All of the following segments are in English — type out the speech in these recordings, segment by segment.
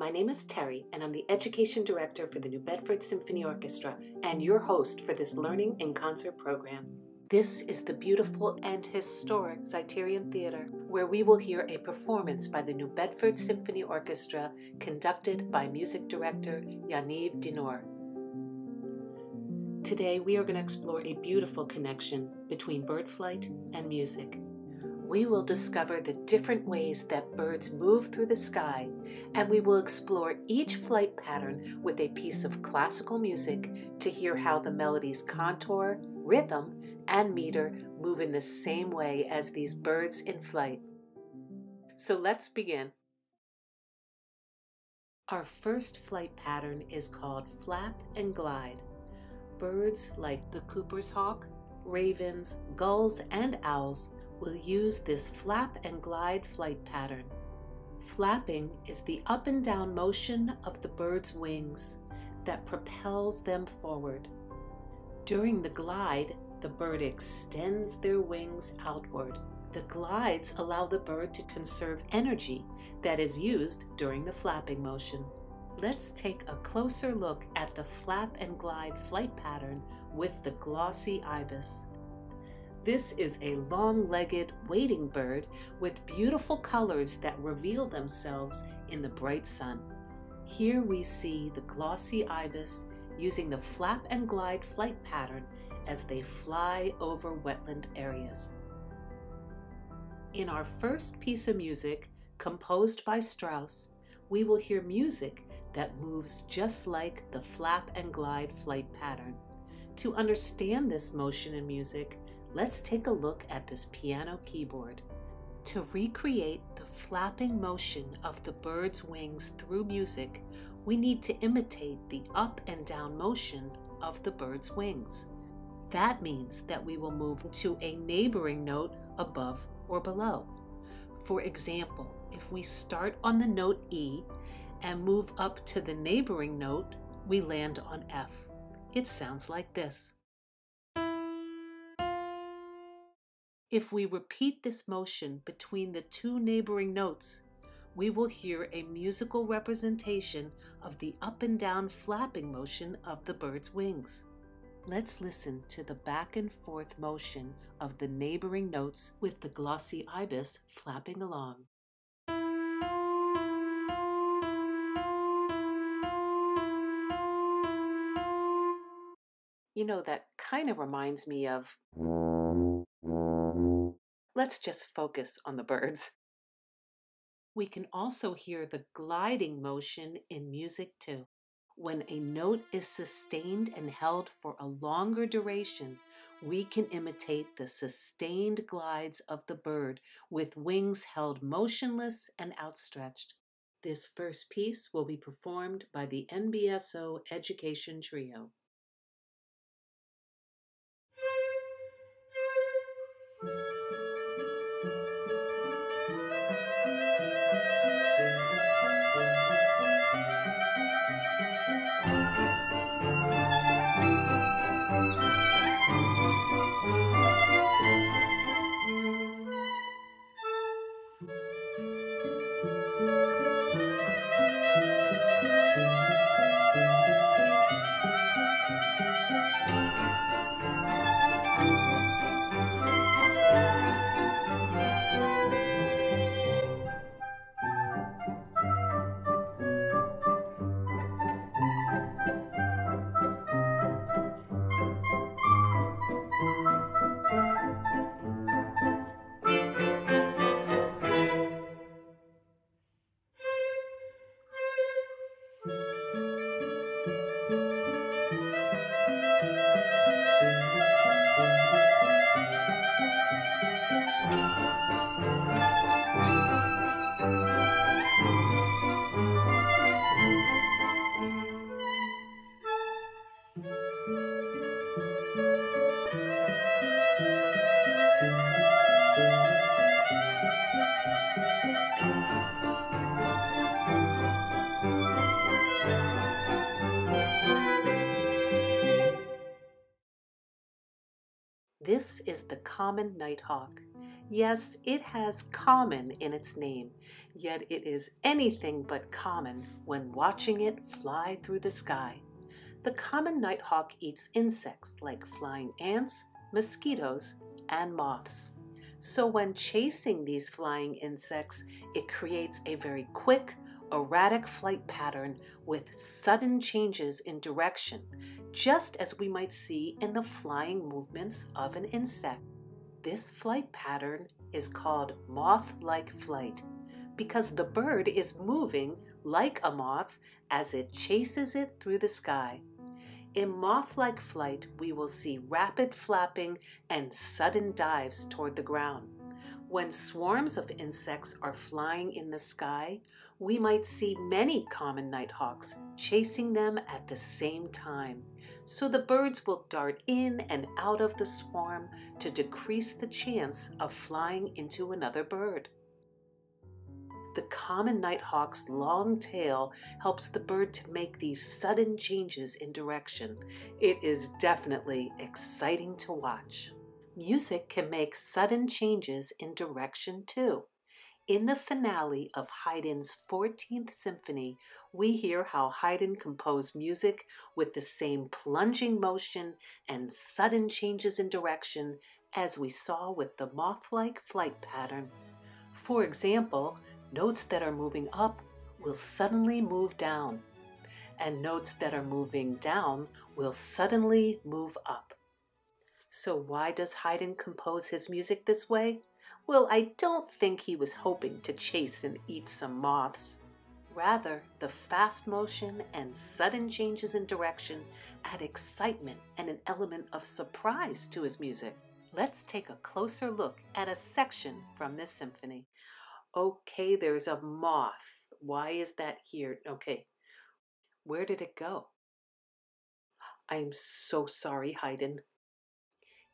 My name is Terry, and I'm the Education Director for the New Bedford Symphony Orchestra and your host for this Learning in Concert program. This is the beautiful and historic Zeiterion Theater, where we will hear a performance by the New Bedford Symphony Orchestra conducted by Music Director Yaniv Dinor. Today we are going to explore a beautiful connection between bird flight and music. We will discover the different ways that birds move through the sky, and we will explore each flight pattern with a piece of classical music to hear how the melody's contour, rhythm, and meter move in the same way as these birds in flight. So let's begin. Our first flight pattern is called flap and glide. Birds like the Cooper's hawk, ravens, gulls, and owls will use this flap and glide flight pattern. Flapping is the up and down motion of the bird's wings that propels them forward. During the glide, the bird extends their wings outward. The glides allow the bird to conserve energy that is used during the flapping motion. Let's take a closer look at the flap and glide flight pattern with the glossy ibis. This is a long-legged wading bird with beautiful colors that reveal themselves in the bright sun. Here we see the glossy ibis using the flap and glide flight pattern as they fly over wetland areas. In our first piece of music, composed by Strauss, we will hear music that moves just like the flap and glide flight pattern. To understand this motion in music, let's take a look at this piano keyboard. To recreate the flapping motion of the bird's wings through music, we need to imitate the up and down motion of the bird's wings. That means that we will move to a neighboring note above or below. For example, if we start on the note E and move up to the neighboring note, we land on F. It sounds like this. If we repeat this motion between the two neighboring notes, we will hear a musical representation of the up and down flapping motion of the bird's wings. Let's listen to the back and forth motion of the neighboring notes with the glossy ibis flapping along. You know, that kind of reminds me of... Let's just focus on the birds. We can also hear the gliding motion in music too. When a note is sustained and held for a longer duration, we can imitate the sustained glides of the bird with wings held motionless and outstretched. This first piece will be performed by the NBSO Education Trio. This is the common nighthawk. Yes, it has common in its name, yet it is anything but common when watching it fly through the sky. The common nighthawk eats insects like flying ants, mosquitoes, and moths. So when chasing these flying insects, it creates a very quick, erratic flight pattern with sudden changes in direction, just as we might see in the flying movements of an insect. This flight pattern is called moth-like flight because the bird is moving like a moth as it chases it through the sky. In moth-like flight, we will see rapid flapping and sudden dives toward the ground. When swarms of insects are flying in the sky, we might see many common nighthawks chasing them at the same time. So the birds will dart in and out of the swarm to decrease the chance of flying into another bird. The common nighthawk's long tail helps the bird to make these sudden changes in direction. It is definitely exciting to watch. Music can make sudden changes in direction too. In the finale of Haydn's 14th Symphony, we hear how Haydn composed music with the same plunging motion and sudden changes in direction as we saw with the moth-like flight pattern. For example, notes that are moving up will suddenly move down, and notes that are moving down will suddenly move up. So why does Haydn compose his music this way? Well, I don't think he was hoping to chase and eat some moths. Rather, the fast motion and sudden changes in direction add excitement and an element of surprise to his music. Let's take a closer look at a section from this symphony. Okay, there's a moth. Why is that here? Okay, where did it go? I'm so sorry, Haydn.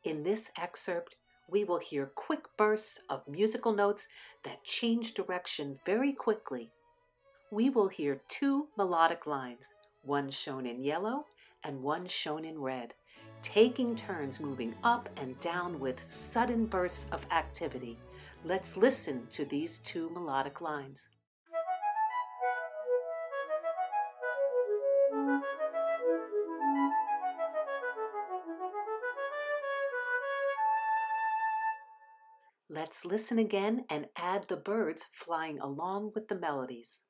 In this excerpt, we will hear quick bursts of musical notes that change direction very quickly. We will hear two melodic lines, one shown in yellow and one shown in red, taking turns moving up and down with sudden bursts of activity. Let's listen to these two melodic lines. Let's listen again and add the birds flying along with the melodies.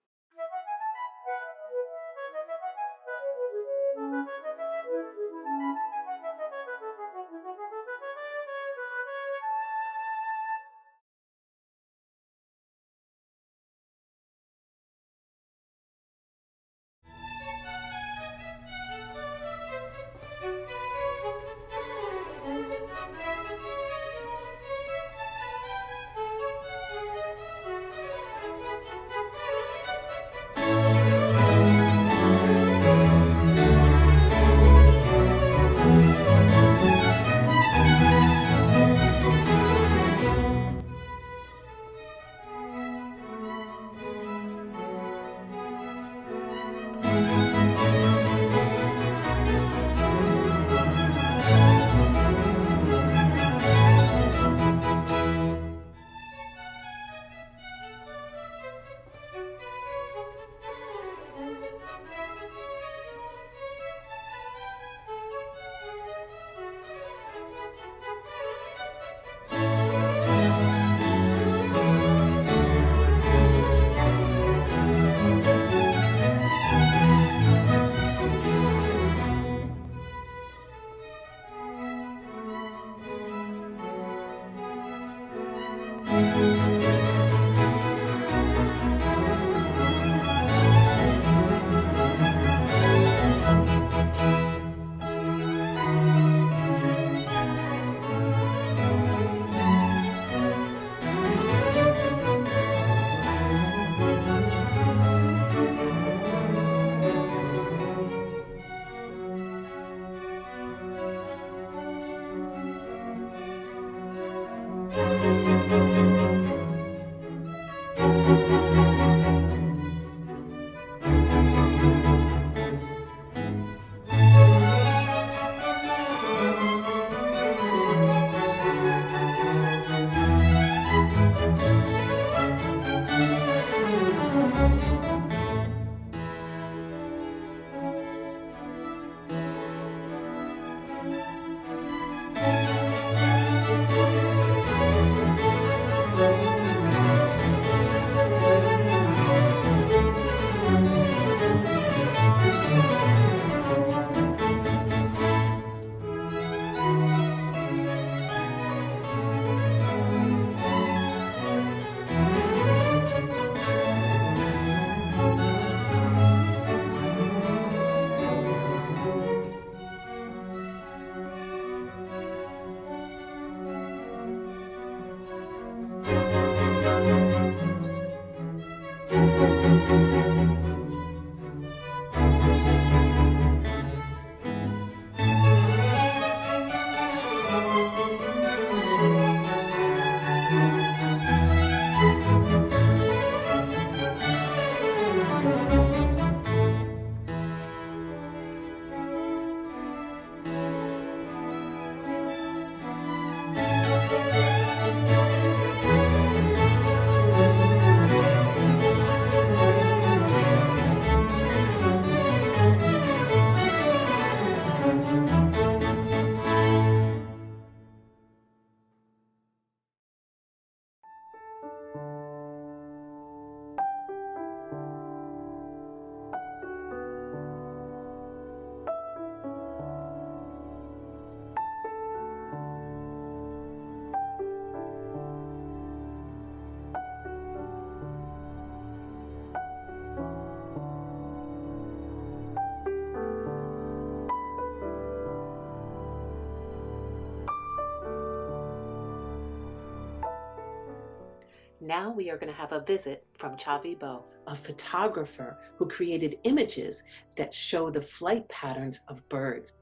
Now we are going to have a visit from Chavi Bo, a photographer who created images that show the flight patterns of birds.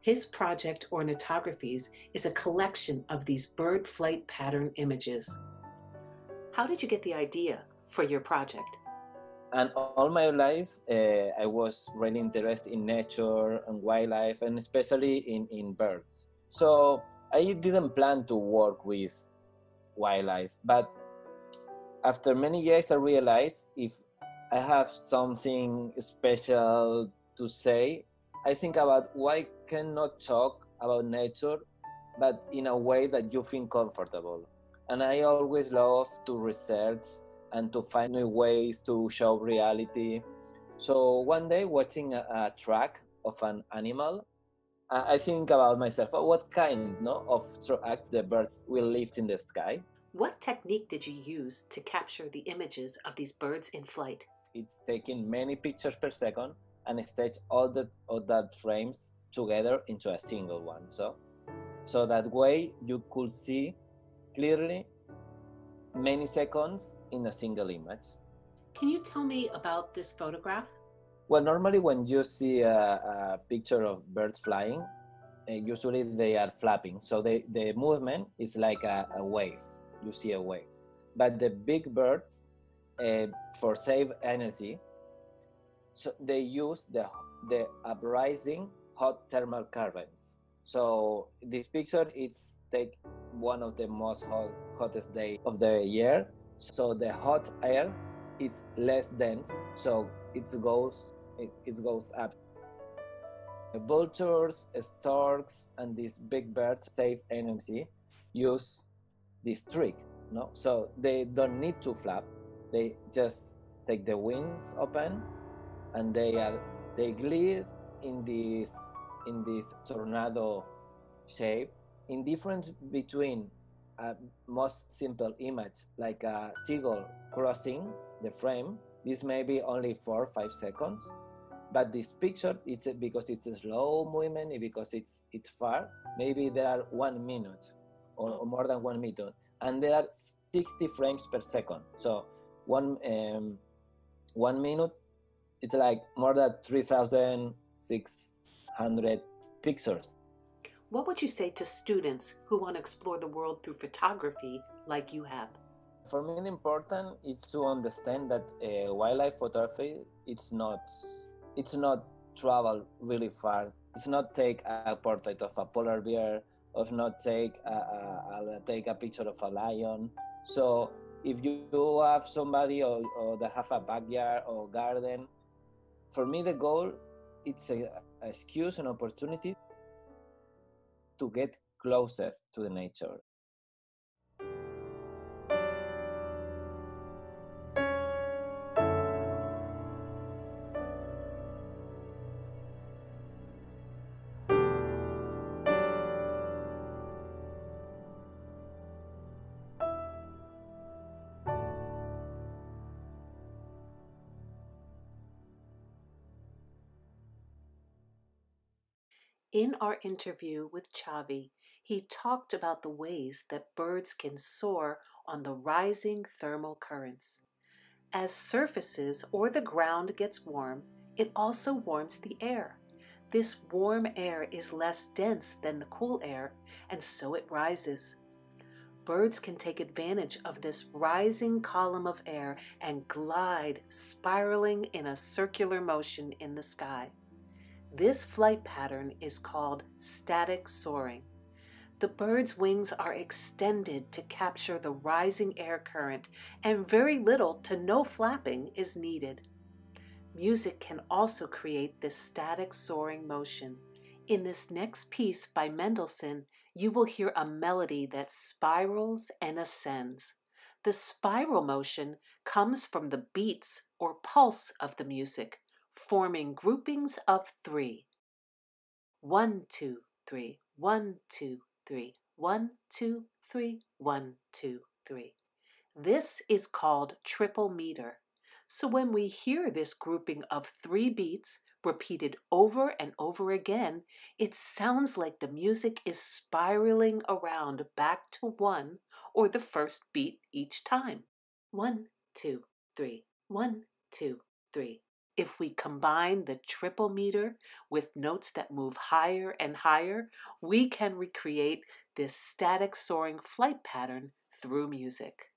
His project, Ornithographies, is a collection of these bird flight pattern images. How did you get the idea for your project? And all my life, I was really interested in nature and wildlife, and especially in birds. So I didn't plan to work with wildlife, but after many years, I realized if I have something special to say, I think about why cannot talk about nature, but in a way that you feel comfortable. And I always love to research and to find new ways to show reality. So one day, watching a track of an animal, I think about myself, what kind of tracks the birds will live in the sky. What technique did you use to capture the images of these birds in flight? It's taking many pictures per second and stitch all that frames together into a single one. So that way you could see clearly many seconds in a single image. Can you tell me about this photograph? Well, normally when you see a picture of birds flying, usually they are flapping. So the movement is like a wave. You see a wave. But the big birds, for save energy, so they use the uprising hot thermal caverns. So this picture is take one of the most hottest day of the year. So the hot air is less dense, so it goes up. Vultures, storks, and these big birds save energy, use this trick. No, so they don't need to flap. They just take the wings open, and they glide in this tornado shape. In difference between a most simple image like a seagull crossing the frame, this may be only 4 or 5 seconds, but this picture, it's because it's a slow movement, because it's far, maybe there are 1 minute or more than 1 minute, and there are 60 frames per second. So 1 minute, it's like more than 3,600 pictures. What would you say to students who want to explore the world through photography like you have? For me, the important is to understand that wildlife photography, it's not travel really far. It's not take a portrait of a polar bear, or not take a picture of a lion. So if you have somebody or that have a backyard or garden, for me the goal, it's a excuse, an opportunity to get closer to the nature. In our interview with Chavi, he talked about the ways that birds can soar on the rising thermal currents. As surfaces or the ground gets warm, it also warms the air. This warm air is less dense than the cool air, and so it rises. Birds can take advantage of this rising column of air and glide, spiraling in a circular motion in the sky. This flight pattern is called static soaring. The bird's wings are extended to capture the rising air current, and very little to no flapping is needed. Music can also create this static soaring motion. In this next piece by Mendelssohn, you will hear a melody that spirals and ascends. The spiral motion comes from the beats or pulse of the music, forming groupings of 3. 1, 2, 3, 1, 2, 3, 1, 2, 3, 1, 2, 3. This is called triple meter. So when we hear this grouping of 3 beats repeated over and over again, it sounds like the music is spiraling around back to 1 or the first beat each time. 1, 2, 3, 1, 2, 3. If we combine the triple meter with notes that move higher and higher, we can recreate this static soaring flight pattern through music.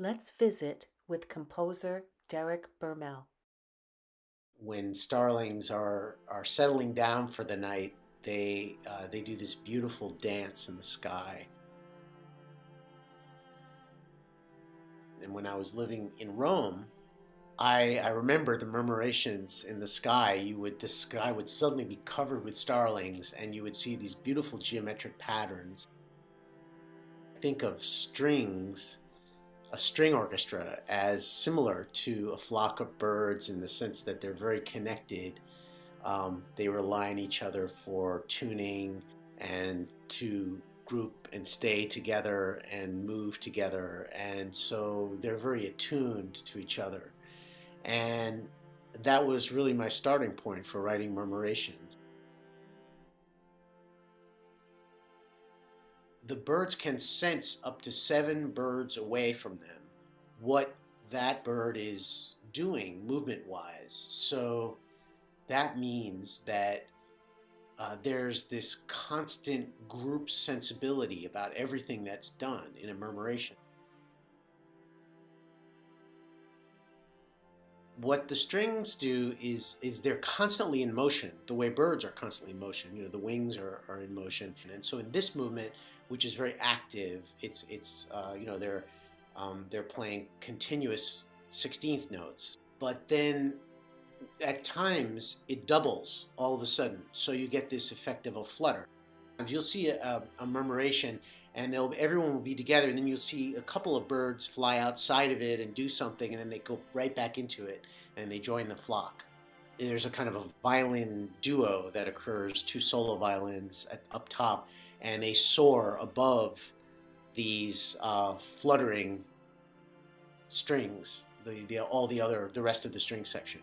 Let's visit with composer Derek Bermel. When starlings are settling down for the night, they do this beautiful dance in the sky. And when I was living in Rome, I remember the murmurations in the sky. The sky would suddenly be covered with starlings, and you would see these beautiful geometric patterns. Think of strings, a string orchestra, as similar to a flock of birds in the sense that they're very connected. They rely on each other for tuning and to group and stay together and move together, and so they're very attuned to each other. And that was really my starting point for writing murmurations. The birds can sense up to 7 birds away from them what that bird is doing movement-wise. So that means that there's this constant group sensibility about everything that's done in a murmuration. What the strings do is they're constantly in motion, the way birds are constantly in motion. You know, the wings are in motion. And so in this movement, which is very active, it's you know, they're playing continuous 16th notes. But then at times it doubles all of a sudden, so you get this effect of a flutter. You'll see a murmuration, and everyone will be together, and then you'll see a couple of birds fly outside of it and do something, and then they go right back into it and they join the flock. There's a kind of a violin duo that occurs, 2 solo violins up top, and they soar above these fluttering strings, the rest of the string section.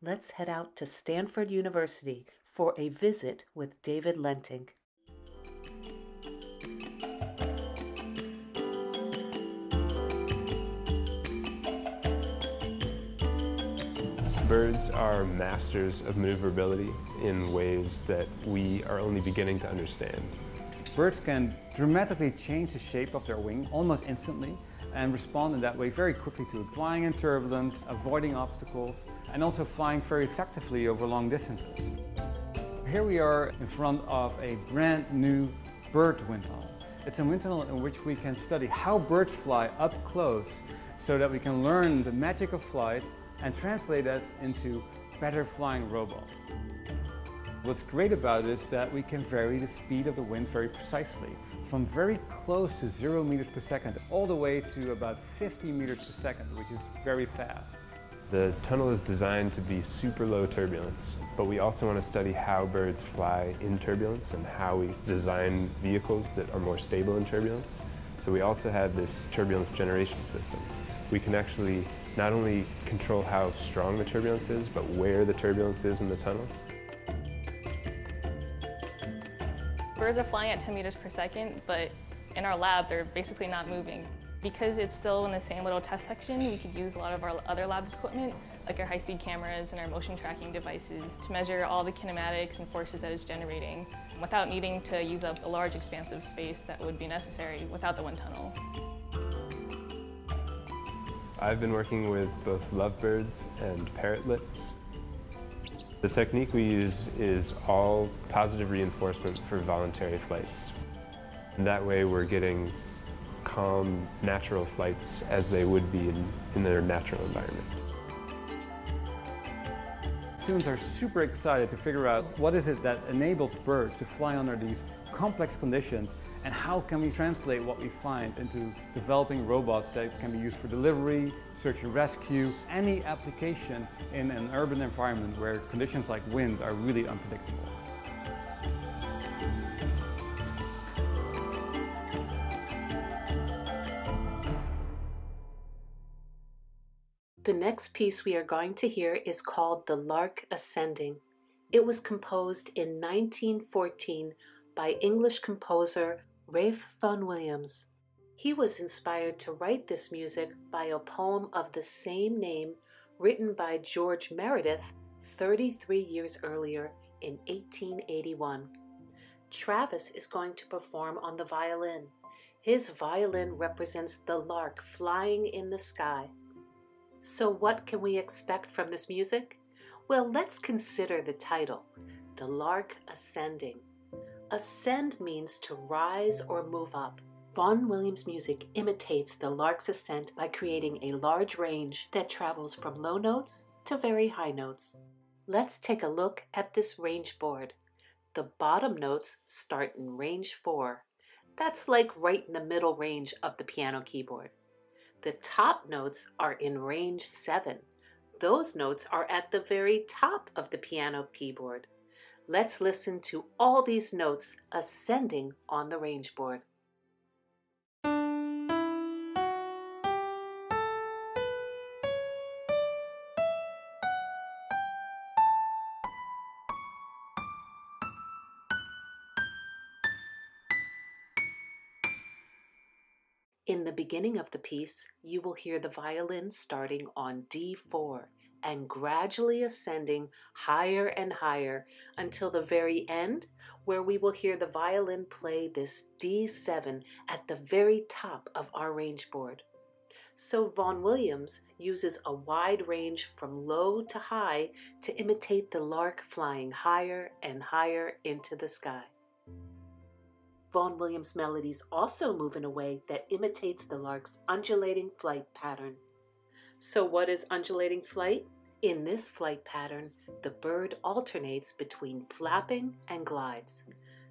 let's head out to Stanford University for a visit with David Lenting. Birds are masters of maneuverability in ways that we are only beginning to understand. Birds can dramatically change the shape of their wing almost instantly and respond in that way very quickly to flying in turbulence, avoiding obstacles, and also flying very effectively over long distances. Here we are in front of a brand new bird wind tunnel. It's a wind tunnel in which we can study how birds fly up close so that we can learn the magic of flight and translate that into better flying robots. What's great about it is that we can vary the speed of the wind very precisely, from very close to 0 meters per second all the way to about 50 meters per second, which is very fast. The tunnel is designed to be super low turbulence, but we also want to study how birds fly in turbulence and how we design vehicles that are more stable in turbulence. So we also have this turbulence generation system. We can actually not only control how strong the turbulence is, but where the turbulence is in the tunnel. Birds are flying at 10 meters per second, but in our lab, they're basically not moving. Because it's still in the same little test section, we could use a lot of our other lab equipment, like our high-speed cameras and our motion tracking devices, to measure all the kinematics and forces that it's generating, without needing to use up a large expansive space that would be necessary without the wind tunnel. I've been working with both lovebirds and parrotlets. The technique we use is all positive reinforcement for voluntary flights. And that way we're getting calm, natural flights as they would be in their natural environment. Students are super excited to figure out what is it that enables birds to fly under these complex conditions and how can we translate what we find into developing robots that can be used for delivery, search and rescue, any application in an urban environment where conditions like wind are really unpredictable. The next piece we are going to hear is called The Lark Ascending. It was composed in 1914 by English composer Ralph Vaughan Williams. He was inspired to write this music by a poem of the same name written by George Meredith 33 years earlier in 1881. Travis is going to perform on the violin. His violin represents the lark flying in the sky. So what can we expect from this music? Well, let's consider the title, The Lark Ascending. Ascend means to rise or move up. Vaughan Williams' music imitates the lark's ascent by creating a large range that travels from low notes to very high notes. Let's take a look at this range board. The bottom notes start in range 4. That's like right in the middle range of the piano keyboard. The top notes are in range 7. Those notes are at the very top of the piano keyboard. Let's listen to all these notes ascending on the range board. In the beginning of the piece, you will hear the violin starting on D4 and gradually ascending higher and higher until the very end, where we will hear the violin play this D7 at the very top of our range board. So Vaughan Williams uses a wide range from low to high to imitate the lark flying higher and higher into the sky. Vaughan Williams' melodies also move in a way that imitates the lark's undulating flight pattern. So what is undulating flight? In this flight pattern, the bird alternates between flapping and glides.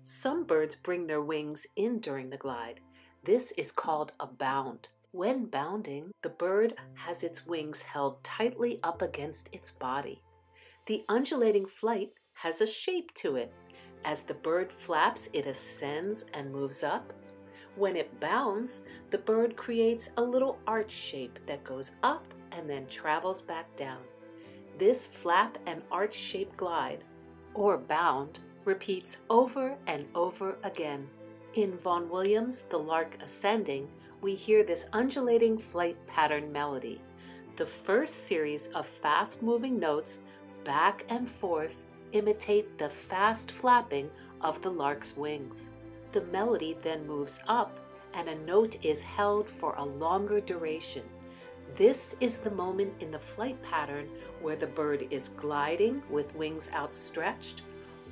Some birds bring their wings in during the glide. This is called a bound. When bounding, the bird has its wings held tightly up against its body. The undulating flight has a shape to it. As the bird flaps, it ascends and moves up. When it bounds, the bird creates a little arch shape that goes up and then travels back down. This flap and arch-shaped glide, or bound, repeats over and over again. In Vaughan Williams' The Lark Ascending, we hear this undulating flight pattern melody. The first series of fast-moving notes, back and forth, imitate the fast flapping of the lark's wings. The melody then moves up, and a note is held for a longer duration. This is the moment in the flight pattern where the bird is gliding with wings outstretched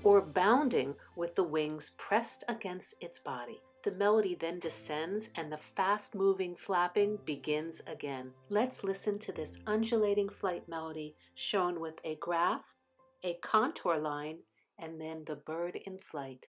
or bounding with the wings pressed against its body. The melody then descends and the fast-moving flapping begins again. Let's listen to this undulating flight melody shown with a graph, a contour line, and then the bird in flight.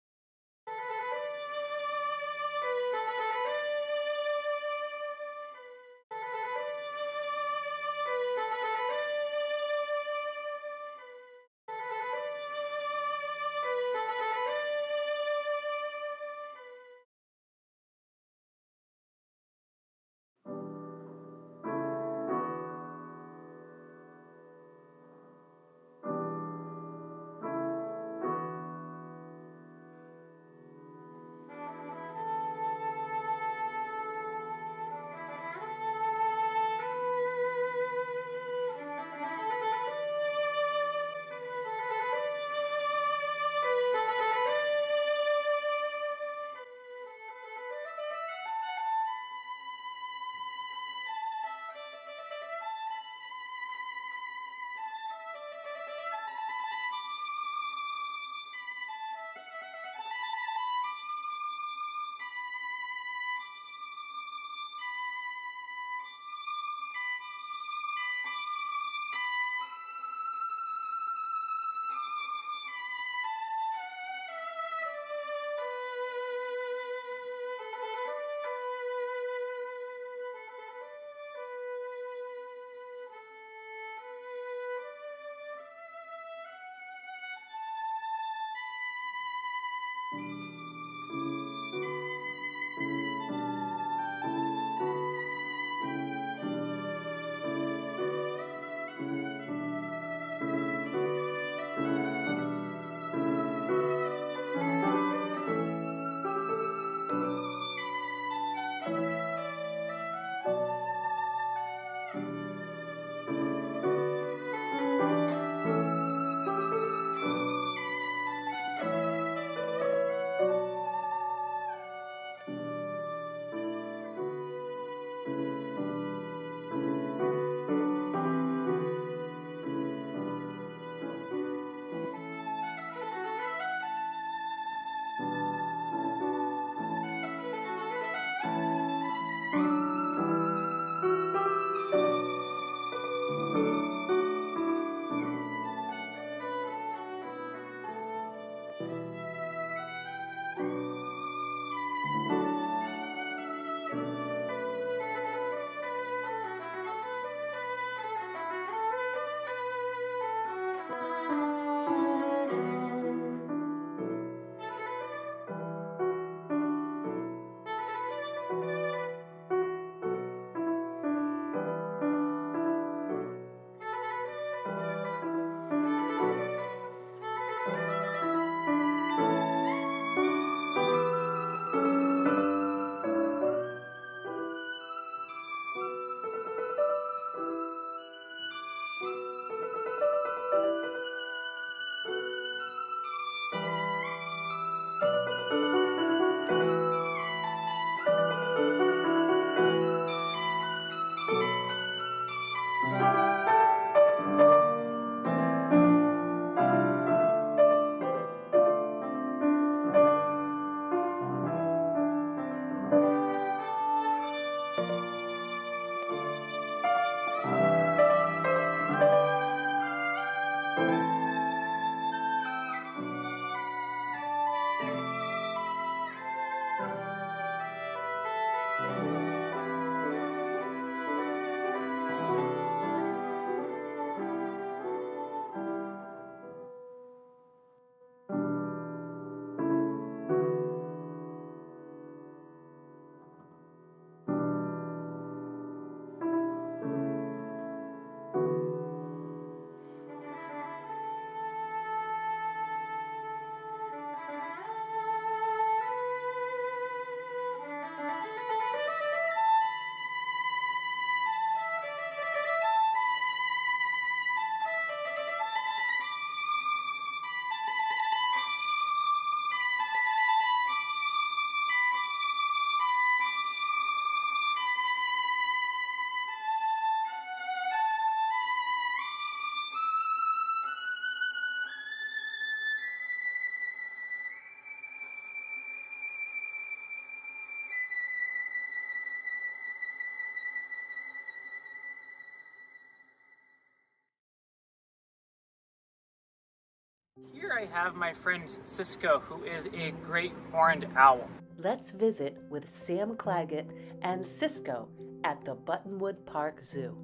Here I have my friend Cisco, who is a great horned owl. Let's visit with Sam Claggett and Cisco at the Buttonwood Park Zoo.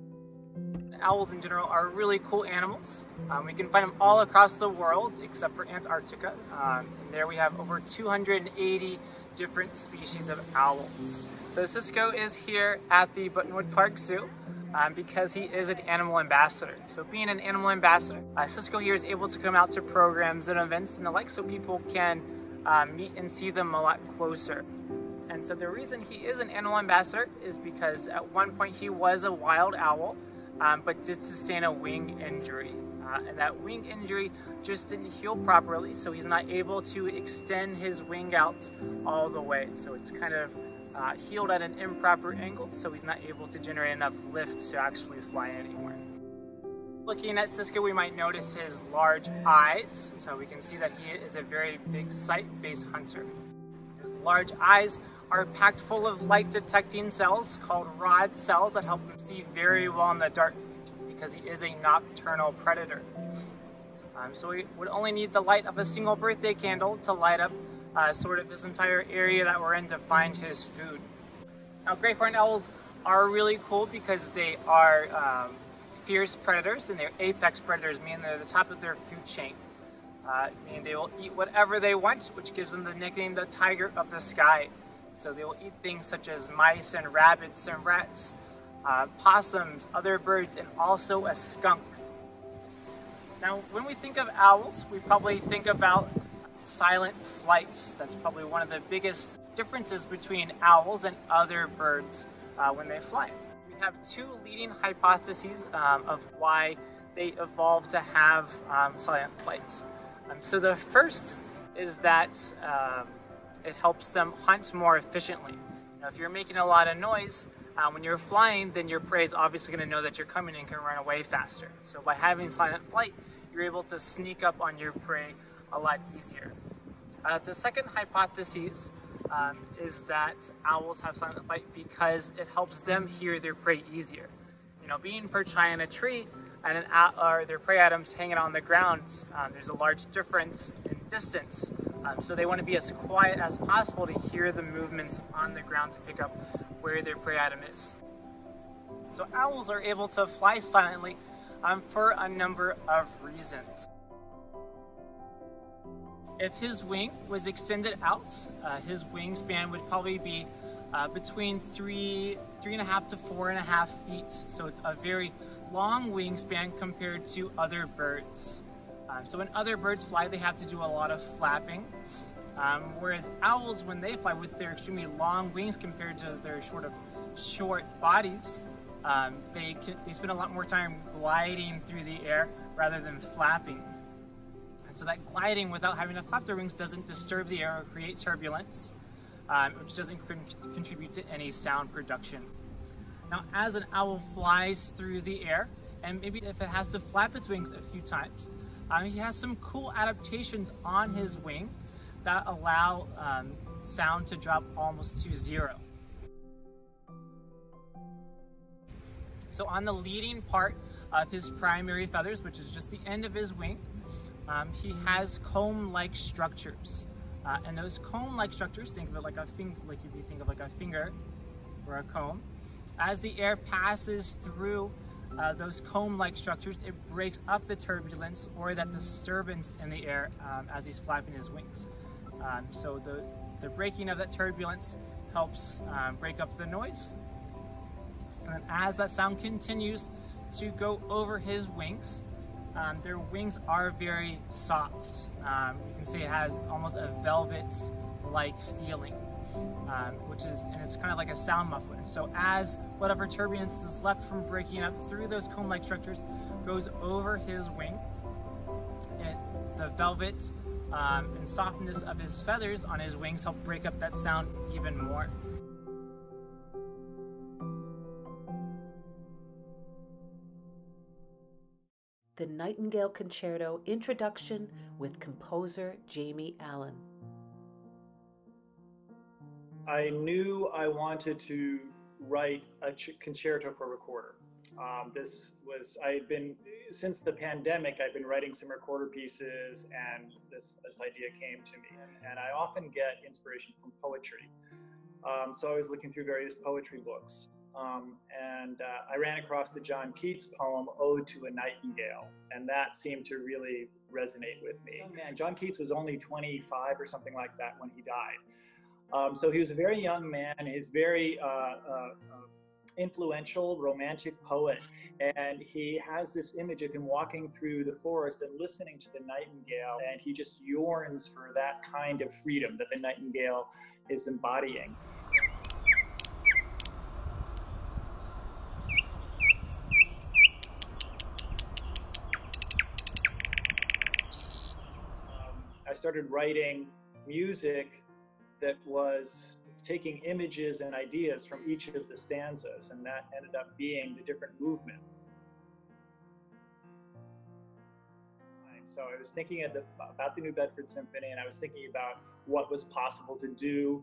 Owls in general are really cool animals. We can find them all across the world except for Antarctica. And there we have over 280 different species of owls. So Cisco is here at the Buttonwood Park Zoo because he is an animal ambassador. So being an animal ambassador, Cisco here is able to come out to programs and events and the like so people can meet and see them a lot closer. And so the reason he is an animal ambassador is because at one point he was a wild owl, but did sustain a wing injury. And that wing injury just didn't heal properly, so he's not able to extend his wing out all the way. So it's kind of healed at an improper angle, so he's not able to generate enough lift to actually fly anywhere. Looking at Cisco, we might notice his large eyes, so we can see that he is a very big sight-based hunter. His large eyes are packed full of light-detecting cells called rod cells that help him see very well in the dark because he is a nocturnal predator. So we would only need the light of a single birthday candle to light up sort of this entire area that we're in to find his food. Now, great horned owls are really cool because they are fierce predators and they're apex predators, meaning they're the top of their food chain. Meaning they will eat whatever they want, which gives them the nickname the tiger of the sky. So they will eat things such as mice and rabbits and rats, possums, other birds, and also a skunk. Now, when we think of owls, we probably think about silent flights. That's probably one of the biggest differences between owls and other birds when they fly. We have two leading hypotheses of why they evolved to have silent flights. So the first is that it helps them hunt more efficiently. Now, if you're making a lot of noise when you're flying, then your prey is obviously going to know that you're coming and can run away faster. So by having silent flight, you're able to sneak up on your prey a lot easier. The second hypothesis is that owls have silent flight because it helps them hear their prey easier. You know, being perched high in a tree and their prey items hanging on the ground, there's a large difference in distance. So they want to be as quiet as possible to hear the movements on the ground to pick up where their prey item is. So owls are able to fly silently for a number of reasons. If his wing was extended out, his wingspan would probably be between 3.5 to 4.5 feet. So it's a very long wingspan compared to other birds. So when other birds fly, they have to do a lot of flapping. Whereas owls, when they fly with their extremely long wings compared to their sort of short bodies, they spend a lot more time gliding through the air rather than flapping. And so that gliding without having to flap their wings doesn't disturb the air or create turbulence, which doesn't contribute to any sound production. Now, as an owl flies through the air, and maybe if it has to flap its wings a few times, he has some cool adaptations on his wing that allow sound to drop almost to zero. So on the leading part of his primary feathers, which is just the end of his wing, he has comb-like structures. And those comb-like structures, think of it like a finger, like if you think of like a finger or a comb. As the air passes through those comb-like structures, it breaks up the turbulence or that disturbance in the air as he's flapping his wings. So the breaking of that turbulence helps break up the noise. And then as that sound continues to go over his wings, their wings are very soft. You can say it has almost a velvet-like feeling, and it's kind of like a sound muffler. So as whatever turbulence is left from breaking up through those comb-like structures goes over his wing, the velvet and softness of his feathers on his wings help break up that sound even more. The Nightingale Concerto Introduction with composer Jamie Allen. I knew I wanted to write a concerto for recorder. Since the pandemic, I've been writing some recorder pieces, and this idea came to me. And I often get inspiration from poetry. So I was looking through various poetry books. I ran across the John Keats poem, Ode to a Nightingale, and that seemed to really resonate with me. Man, John Keats was only 25 or something like that when he died. So he was a very young man. He's very influential romantic poet, and he has this image of him walking through the forest and listening to the nightingale, and he just yearns for that kind of freedom that the nightingale is embodying. I started writing music that was taking images and ideas from each of the stanzas, and that ended up being the different movements. So I was thinking about the New Bedford Symphony, and I was thinking about what was possible to do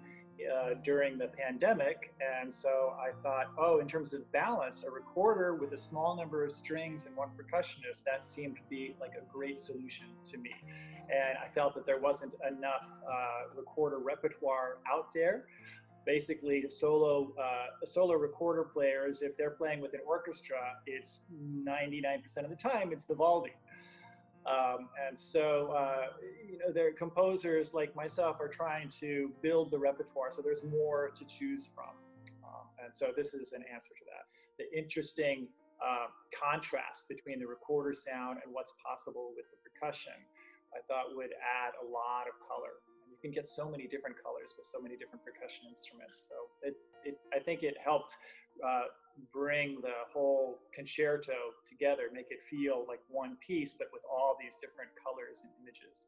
during the pandemic. And so I thought, oh, in terms of balance, a recorder with a small number of strings and one percussionist, that seemed to be like a great solution to me. And I felt that there wasn't enough recorder repertoire out there. Basically, solo recorder players, if they're playing with an orchestra, it's 99% of the time it's Vivaldi. And so, their composers like myself are trying to build the repertoire, so there's more to choose from. And so this is an answer to that. The interesting contrast between the recorder sound and what's possible with the percussion, I thought would add a lot of color. And you can get so many different colors with so many different percussion instruments. So I think it helped bring the whole concerto together, make it feel like one piece, but with all these different colors and images.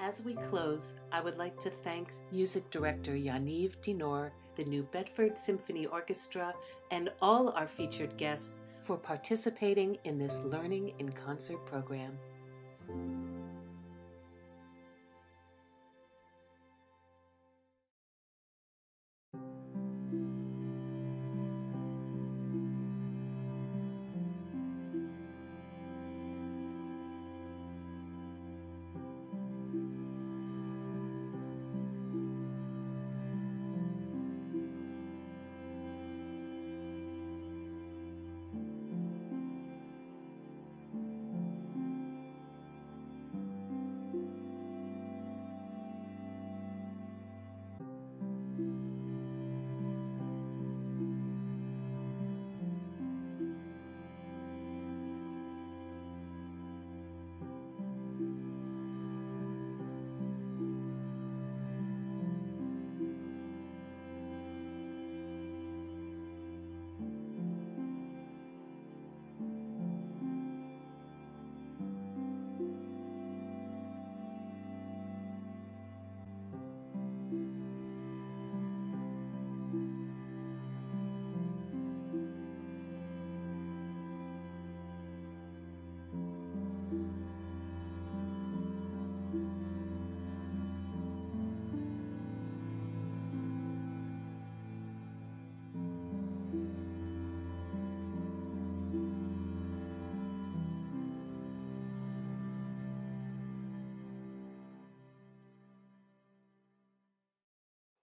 As we close, I would like to thank music director Yaniv Dinor, the New Bedford Symphony Orchestra, and all our featured guests for participating in this Learning in Concert program.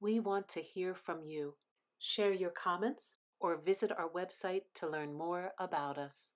We want to hear from you. Share your comments or visit our website to learn more about us.